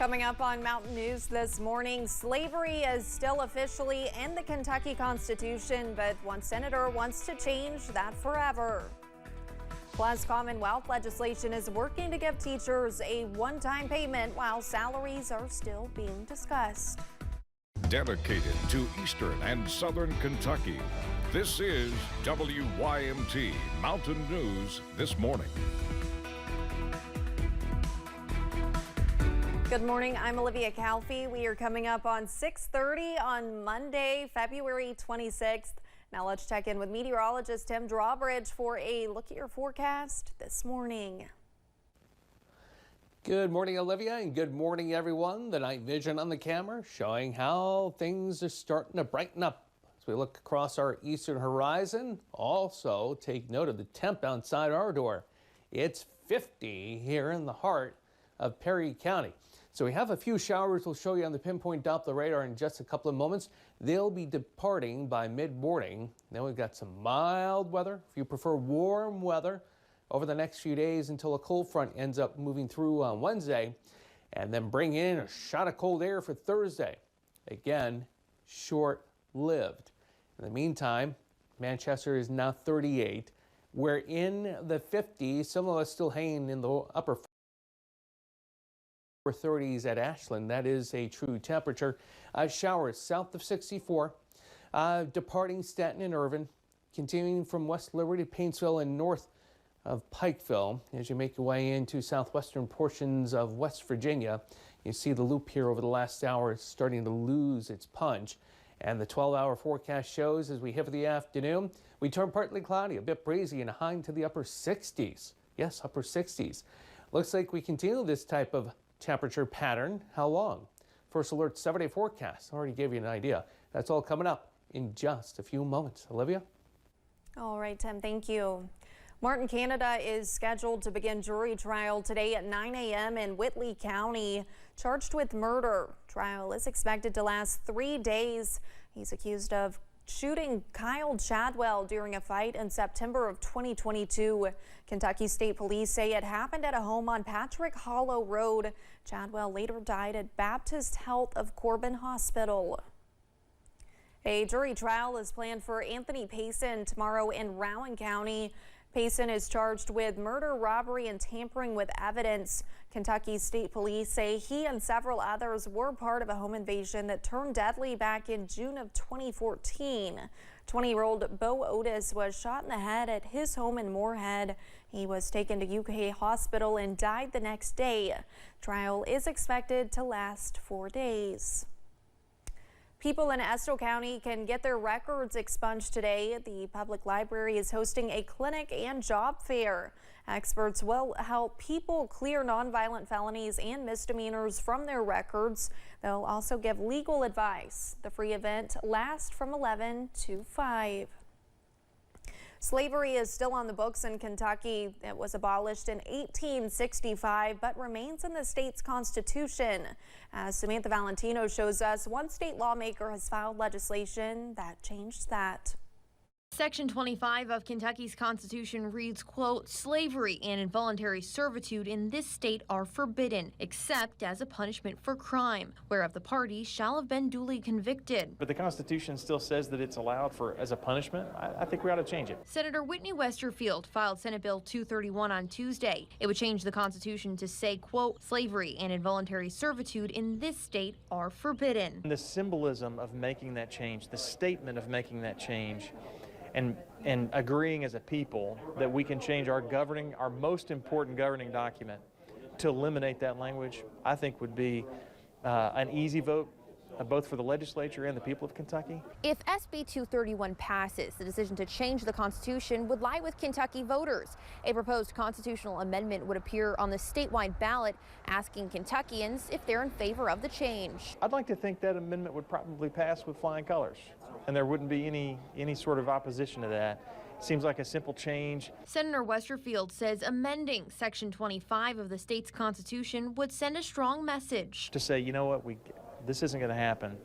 Coming up on Mountain News this morning, slavery is still officially in the Kentucky Constitution, but one senator wants to change that forever. Plus, Commonwealth legislation is working to give teachers a one-time payment while salaries are still being discussed. Dedicated to Eastern and Southern Kentucky, this is WYMT Mountain News this morning. Good morning, I'm Olivia Calfee. We are coming up on 6:30 on Monday, February 26th. Now let's check in with meteorologist Tim Drawbridge for a look at your forecast this morning. Good morning, Olivia, and good morning, everyone. The night vision on the camera showing how things are starting to brighten up as we look across our eastern horizon. Also, take note of the temp outside our door. It's 50 here in the heart of Perry County. So we have a few showers we'll show you on the pinpoint Doppler radar in just a couple of moments. They'll be departing by mid-morning. Then we've got some mild weather, if you prefer warm weather, over the next few days until a cold front ends up moving through on Wednesday, and then bring in a shot of cold air for Thursday. Again, short-lived. In the meantime, Manchester is now 38. We're in the 50s. Some of us still hanging in the upper 30s at Ashland. That is a true temperature. Showers south of 64, departing Stanton and Irvin, continuing from West Liberty, Paintsville, and north of Pikeville. As you make your way into southwestern portions of West Virginia, you see the loop here over the last hour starting to lose its punch. And the 12-hour forecast shows as we hit for the afternoon, we turn partly cloudy, a bit breezy, and a high into the upper 60s. Yes, upper 60s. Looks like we continue this type of temperature pattern. How long? First Alert 7-day forecast. Already gave you an idea. That's all coming up in just a few moments. Olivia? All right, Tim, thank you. Martin, Canada is scheduled to begin jury trial today at 9 a.m. in Whitley County, charged with murder. Trial is expected to last 3 days. He's accused of shooting Kyle Chadwell during a fight in September of 2022. Kentucky State Police say it happened at a home on Patrick Hollow Road. Chadwell later died at Baptist Health of Corbin Hospital. A jury trial is planned for Anthony Payson tomorrow in Rowan County. Payson is charged with murder, robbery, and tampering with evidence. Kentucky State Police say he and several others were part of a home invasion that turned deadly back in June of 2014. 20-year-old Bo Otis was shot in the head at his home in Moorhead. He was taken to UK Hospital and died the next day. Trial is expected to last 4 days. People in Estill County can get their records expunged today. The public library is hosting a clinic and job fair. Experts will help people clear nonviolent felonies and misdemeanors from their records. They'll also give legal advice. The free event lasts from 11 to 5. Slavery is still on the books in Kentucky. It was abolished in 1865, but remains in the state's constitution. As Samantha Valentino shows us, one state lawmaker has filed legislation that changed that. Section 25 of Kentucky's Constitution reads, quote, slavery and involuntary servitude in this state are forbidden, except as a punishment for crime, whereof the party shall have been duly convicted. But the Constitution still says that it's allowed as a punishment. I think we ought to change it. Senator Whitney Westerfield filed Senate Bill 231 on Tuesday. It would change the Constitution to say, quote, slavery and involuntary servitude in this state are forbidden. The symbolism of making that change, the statement of making that change, and agreeing as a people that we can change our most important governing document to eliminate that language, I think would be an easy vote, both for the legislature and the people of Kentucky. If SB 231 passes, the decision to change the Constitution would lie with Kentucky voters. A proposed constitutional amendment would appear on the statewide ballot, asking Kentuckians if they're in favor of the change. I'd like to think that amendment would probably pass with flying colors, and there wouldn't be any sort of opposition to that. Seems like a simple change. Senator Westerfield says amending Section 25 of the state's Constitution would send a strong message. To say, you know what, this isn't going to happen,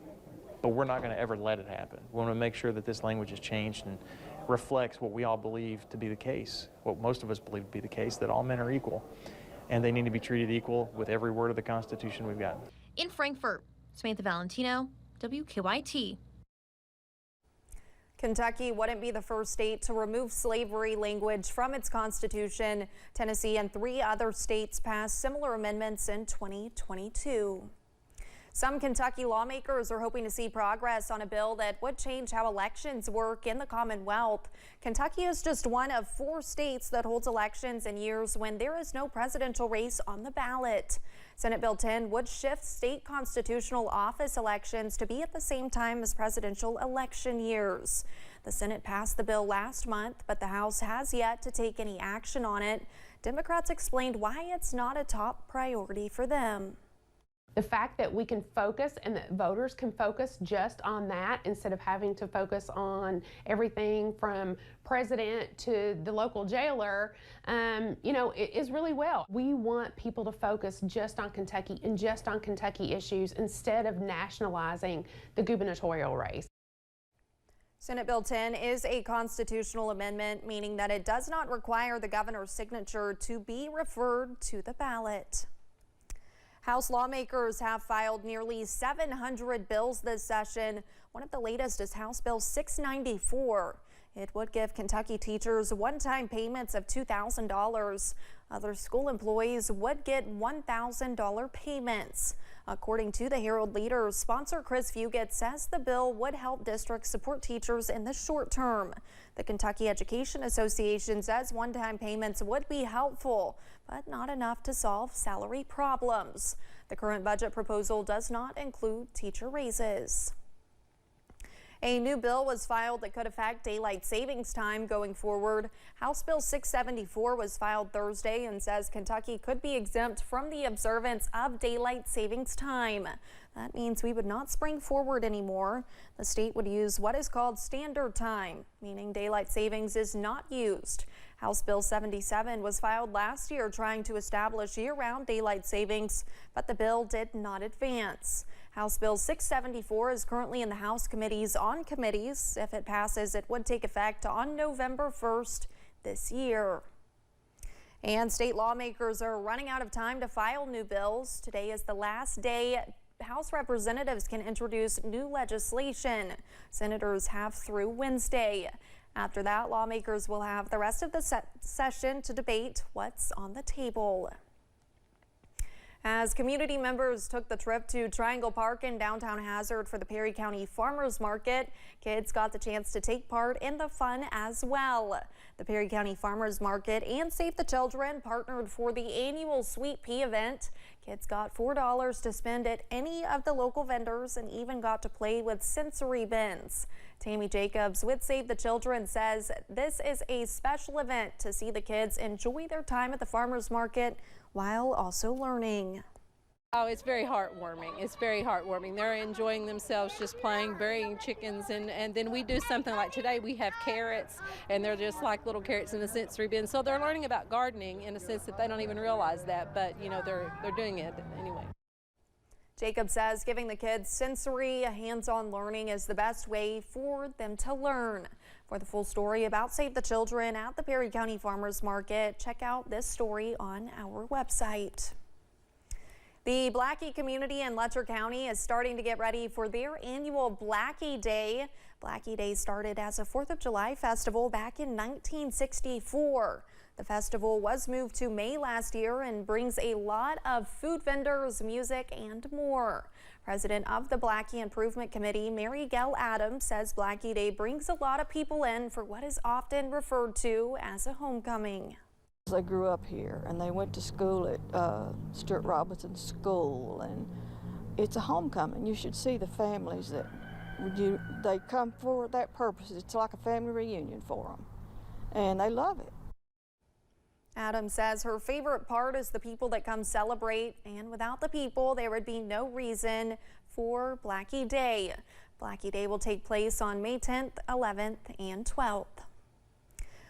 but we're not going to ever let it happen. We want to make sure that this language is changed and reflects what we all believe to be the case, what most of us believe to be the case, that all men are equal. and they need to be treated equal with every word of the Constitution we've got. In Frankfort, Samantha Valentino, WKYT. Kentucky wouldn't be the first state to remove slavery language from its constitution. Tennessee and 3 other states passed similar amendments in 2022. Some Kentucky lawmakers are hoping to see progress on a bill that would change how elections work in the Commonwealth. Kentucky is just one of 4 states that holds elections in years when there is no presidential race on the ballot. Senate Bill 10 would shift state constitutional office elections to be at the same time as presidential election years. The Senate passed the bill last month, but the House has yet to take any action on it. Democrats explained why it's not a top priority for them. The fact that we can focus and that voters can focus just on that instead of having to focus on everything from president to the local jailer, is really well. We want people to focus just on Kentucky and just on Kentucky issues instead of nationalizing the gubernatorial race. Senate Bill 10 is a constitutional amendment, meaning that it does not require the governor's signature to be referred to the ballot. House lawmakers have filed nearly 700 bills this session. One of the latest is House Bill 694. It would give Kentucky teachers one-time payments of $2,000. Other school employees would get $1,000 payments. According to the Herald Leader, sponsor Chris Fugit says the bill would help districts support teachers in the short term. The Kentucky Education Association says one-time payments would be helpful, but not enough to solve salary problems. The current budget proposal does not include teacher raises. A new bill was filed that could affect daylight savings time going forward. House Bill 674 was filed Thursday and says Kentucky could be exempt from the observance of daylight savings time. That means we would not spring forward anymore. The state would use what is called standard time, meaning daylight savings is not used. House Bill 77 was filed last year trying to establish year-round daylight savings, but the bill did not advance. House Bill 674 is currently in the House committees on committees. If it passes, it would take effect on November 1st this year. And state lawmakers are running out of time to file new bills. Today is the last day House representatives can introduce new legislation. Senators have through Wednesday. After that, lawmakers will have the rest of the session to debate what's on the table. As community members took the trip to Triangle Park in downtown Hazard for the Perry County Farmers Market, kids got the chance to take part in the fun as well. The Perry County Farmers Market and Save the Children partnered for the annual Sweet Pea event. Kids got $4 to spend at any of the local vendors and even got to play with sensory bins. Tammy Jacobs with Save the Children says this is a special event to see the kids enjoy their time at the farmers market while also learning. Oh, it's very heartwarming. It's very heartwarming. They're enjoying themselves just playing, burying chickens, and then we do something like today. We have carrots, and they're just like little carrots in a sensory bin. So they're learning about gardening in a sense that they don't even realize that, but you know they're doing it anyway. Jacob says giving the kids sensory, hands-on learning is the best way for them to learn. For the full story about Save the Children at the Perry County Farmers Market, check out this story on our website. The Blackie community in Letcher County is starting to get ready for their annual Blackie Day. Blackie Day started as a 4th of July festival back in 1964. The festival was moved to May last year and brings a lot of food vendors, music, and more. President of the Blackie Improvement Committee, Mary Gell Adams, says Blackie Day brings a lot of people in for what is often referred to as a homecoming. They grew up here and they went to school at Stuart Robinson School, and it's a homecoming. You should see the families that they come for that purpose. It's like a family reunion for them, and they love it. Adams says her favorite part is the people that come celebrate, and without the people, there would be no reason for Blackie Day. Blackie Day will take place on May 10th, 11th, and 12th.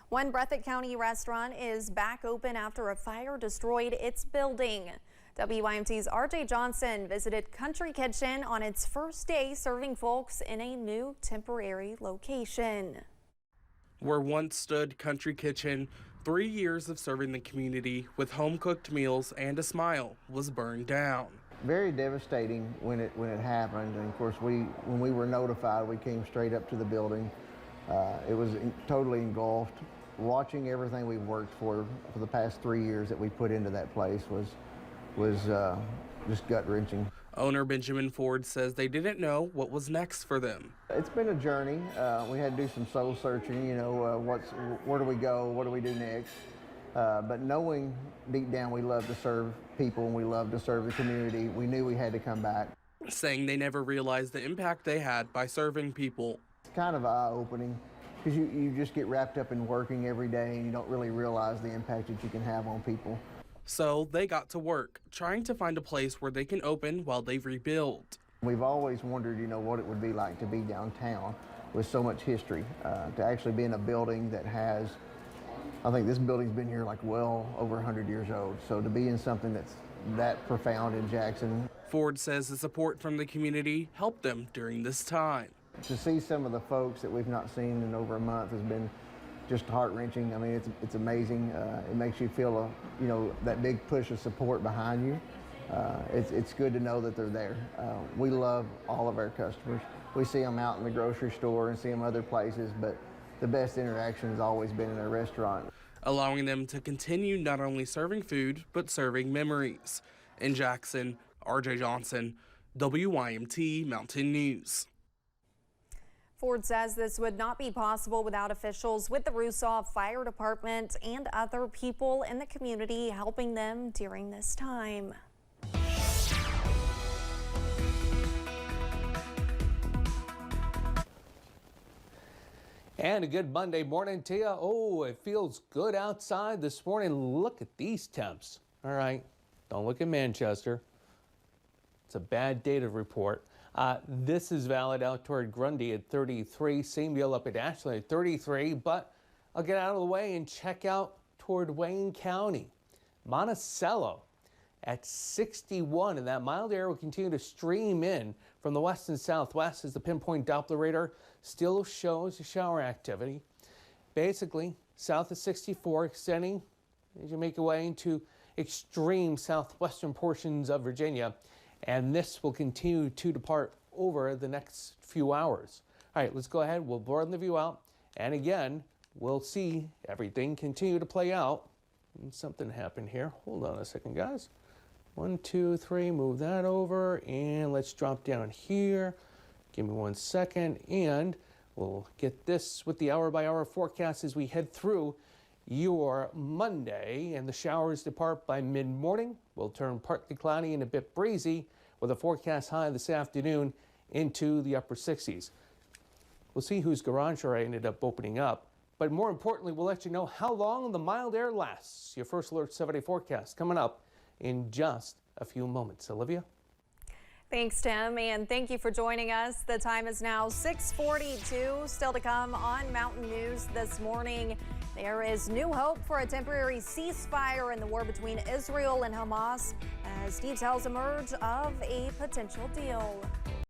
One Breathitt County restaurant is back open after a fire destroyed its building. WYMT's RJ Johnson visited Country Kitchen on its first day serving folks in a new temporary location. Where once stood Country Kitchen, 3 years of serving the community with home-cooked meals and a smile was burned down. Very devastating when it happened. And of course, when we were notified, we came straight up to the building. It was totally engulfed. Watching everything we've worked for the past 3 years that we put into that place was just gut-wrenching. Owner Benjamin Ford says they didn't know what was next for them. It's been a journey. We had to do some soul searching, where do we go, what do we do next? But knowing deep down we love to serve people and we love to serve the community, we knew we had to come back. Saying they never realized the impact they had by serving people. It's kind of eye-opening because you just get wrapped up in working every day and you don't really realize the impact that you can have on people. So they got to work, trying to find a place where they can open while they rebuild. We've always wondered, what it would be like to be downtown with so much history, to actually be in a building that has, I think this building's been here like well over 100 years old. So to be in something that's that profound in Jackson. Ford says the support from the community helped them during this time. To see some of the folks that we've not seen in over a month has been just heart-wrenching. I mean, it's amazing. It makes you feel that big push of support behind you. It's good to know that they're there. We love all of our customers. We see them out in the grocery store and see them other places, but the best interaction has always been in our restaurant. Allowing them to continue not only serving food, but serving memories. In Jackson, RJ Johnson, WYMT Mountain News. Ford says this would not be possible without officials with the Rusaw Fire Department and other people in the community helping them during this time. And a good Monday morning to you. Oh, it feels good outside this morning. Look at these temps. All right, don't look at Manchester. It's a bad data report. This is valid out toward Grundy at 33. Same deal up at Ashland at 33. But I'll get out of the way and check out toward Wayne County. Monticello at 61. And that mild air will continue to stream in from the west and southwest as the pinpoint Doppler radar still shows shower activity. Basically, south of 64 extending as you make your way into extreme southwestern portions of Virginia. And this will continue to depart over the next few hours. All right, let's go ahead. We'll broaden the view out. And again, we'll see everything continue to play out. And something happened here. Hold on a second, guys. 1, 2, 3, move that over. And let's drop down here. Give me 1 second. And we'll get this with the hour-by-hour forecast as we head through your Monday, and the showers depart by mid-morning. Will turn partly cloudy and a bit breezy with a forecast high this afternoon into the upper 60s. We'll see whose garage door I ended up opening up, but more importantly, we'll let you know how long the mild air lasts. Your first alert 7-day forecast coming up in just a few moments. Olivia? Thanks, Tim, and thank you for joining us. The time is now 6:42. Still to come on Mountain News this morning. There is new hope for a temporary ceasefire in the war between Israel and Hamas as details emerge of a potential deal.